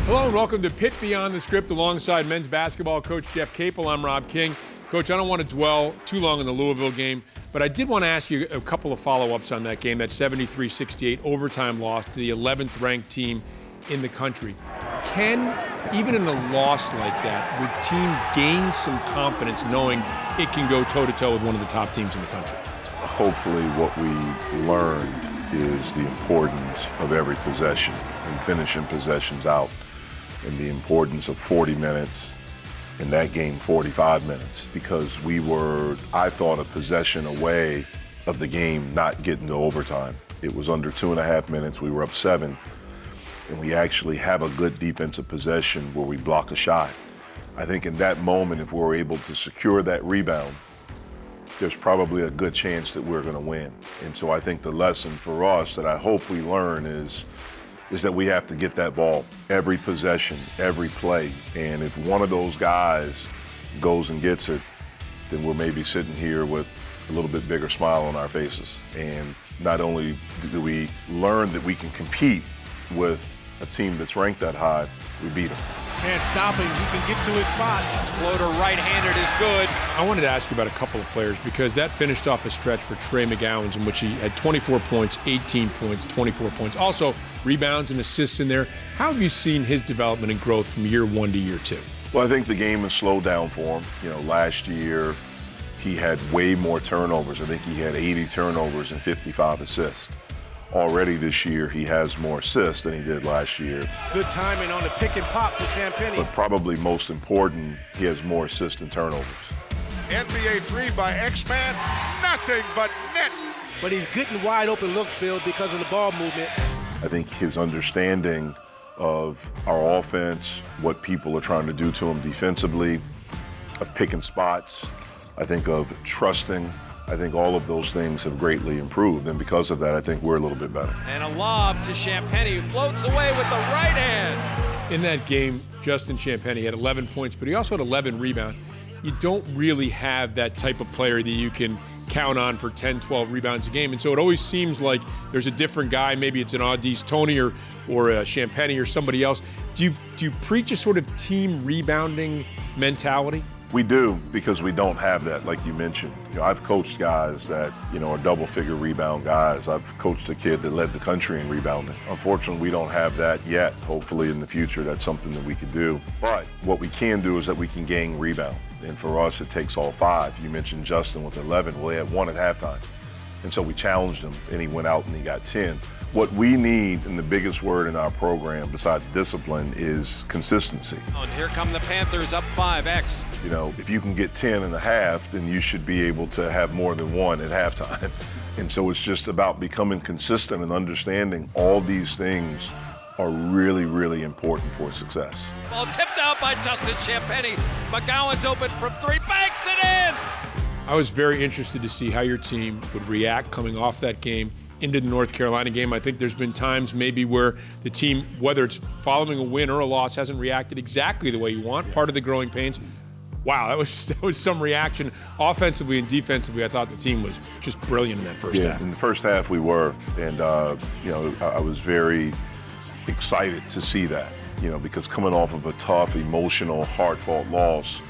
Hello and welcome to Pitt Beyond the Script alongside men's basketball coach Jeff Capel. I'm Rob King. Coach, I don't want to dwell too long on the Louisville game, but I did want to ask you a couple of follow-ups on that game, that 73-68 overtime loss to the 11th ranked team in the country. Can, even in a loss like that, would team gain some confidence knowing it can go toe-to-toe with one of the top teams in the country? Hopefully what we learned is the importance of every possession and finishing possessions out, and the importance of 40 minutes, in that game 45 minutes, because we were, I thought, a possession away of the game not getting to overtime. It was under 2.5 minutes, we were up 7, and we actually have a good defensive possession where we block a shot. I think in that moment, if we're able to secure that rebound, there's probably a good chance that we're gonna win. And so I think the lesson for us that I hope we learn is that we have to get that ball every possession, every play. And if one of those guys goes and gets it, then we're maybe sitting here with a little bit bigger smile on our faces. And not only do we learn that we can compete with a team that's ranked that high, we beat them. Can't stop him. He can get to his spots. His floater right-handed is good. I wanted to ask you about a couple of players because that finished off a stretch for Trey McGowens in which he had 24 points, 18 points, 24 points. Also, rebounds and assists in there. How have you seen his development and growth from year 1 to year 2? Well, I think the game has slowed down for him. You know, last year he had way more turnovers. I think he had 80 turnovers and 55 assists. Already this year, he has more assists than he did last year. Good timing on the pick and pop to Champagnie. But probably most important, he has more assists and turnovers. NBA three by X-Man, nothing but net. But he's getting wide open looks, Bill, because of the ball movement. I think his understanding of our offense, what people are trying to do to him defensively, of picking spots, I think of trusting, I think all of those things have greatly improved, and because of that, I think we're a little bit better. And a lob to Champagnie, who floats away with the right hand. In that game, Justin Champagnie had 11 points, but he also had 11 rebounds. You don't really have that type of player that you can count on for 10, 12 rebounds a game, and so it always seems like there's a different guy. Maybe it's an Audi's Tony or a Champagnie or somebody else. Do you preach a sort of team rebounding mentality? We do, because we don't have that, like you mentioned. You know, I've coached guys that, you know, are double-figure rebound guys. I've coached a kid that led the country in rebounding. Unfortunately, we don't have that yet. Hopefully, in the future, that's something that we could do. But what we can do is that we can gain rebound. And for us, it takes all 5. You mentioned Justin with 11. Well, he had 1 at halftime. And so we challenged him, and he went out and he got 10. What we need, and the biggest word in our program besides discipline, is consistency. And here come the Panthers up 5X. You know, if you can get 10 and a half, then you should be able to have more than 1 at halftime. And so it's just about becoming consistent and understanding all these things are really, really important for success. Ball tipped out by Justin Champagnie. McGowan's open from 3, banks it in! I was very interested to see how your team would react coming off that game into the North Carolina game. I think there's been times maybe where the team, whether it's following a win or a loss, hasn't reacted exactly the way you want. Part of the growing pains. Wow, that was some reaction. Offensively and defensively, I thought the team was just brilliant in that first half. In the first half we were, and you know, I was very excited to see that, you know, because coming off of a tough, emotional, hard-fought loss,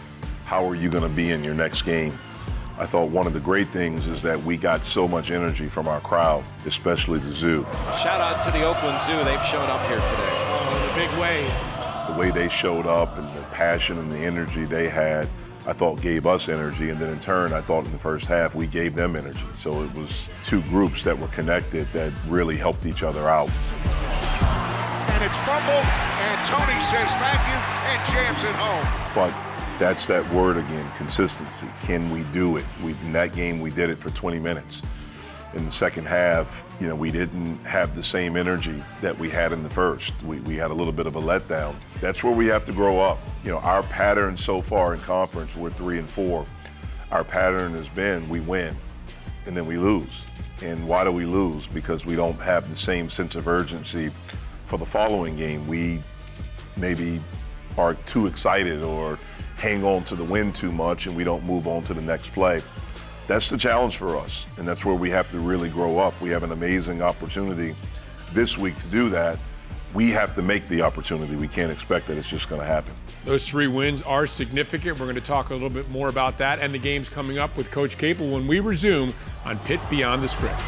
how are you going to be in your next game? I thought one of the great things is that we got so much energy from our crowd, especially the Zoo. Shout out to the Oakland Zoo. They've shown up here today. Oh, the big way. The way they showed up and the passion and the energy they had, I thought gave us energy. And then in turn, I thought in the first half, we gave them energy. So it was 2 groups that were connected that really helped each other out. And it's fumbled, and Tony says thank you and jams it home. But that's that word again, consistency. Can we do it? In that game, we did it for 20 minutes. In the second half, you know, we didn't have the same energy that we had in the first. We had a little bit of a letdown. That's where we have to grow up. You know, our pattern so far in conference, we're 3 and 4. Our pattern has been we win, and then we lose. And why do we lose? Because we don't have the same sense of urgency for the following game. We maybe are too excited or hang on to the win too much and we don't move on to the next play. That's the challenge for us, and that's where we have to really grow up. We have an amazing opportunity this week to do that, we have to make the opportunity. We can't expect that it's just going to happen. Those 3 wins are significant. We're going to talk a little bit more about that and the games coming up with Coach Capel when we resume on Pitt Beyond the Script.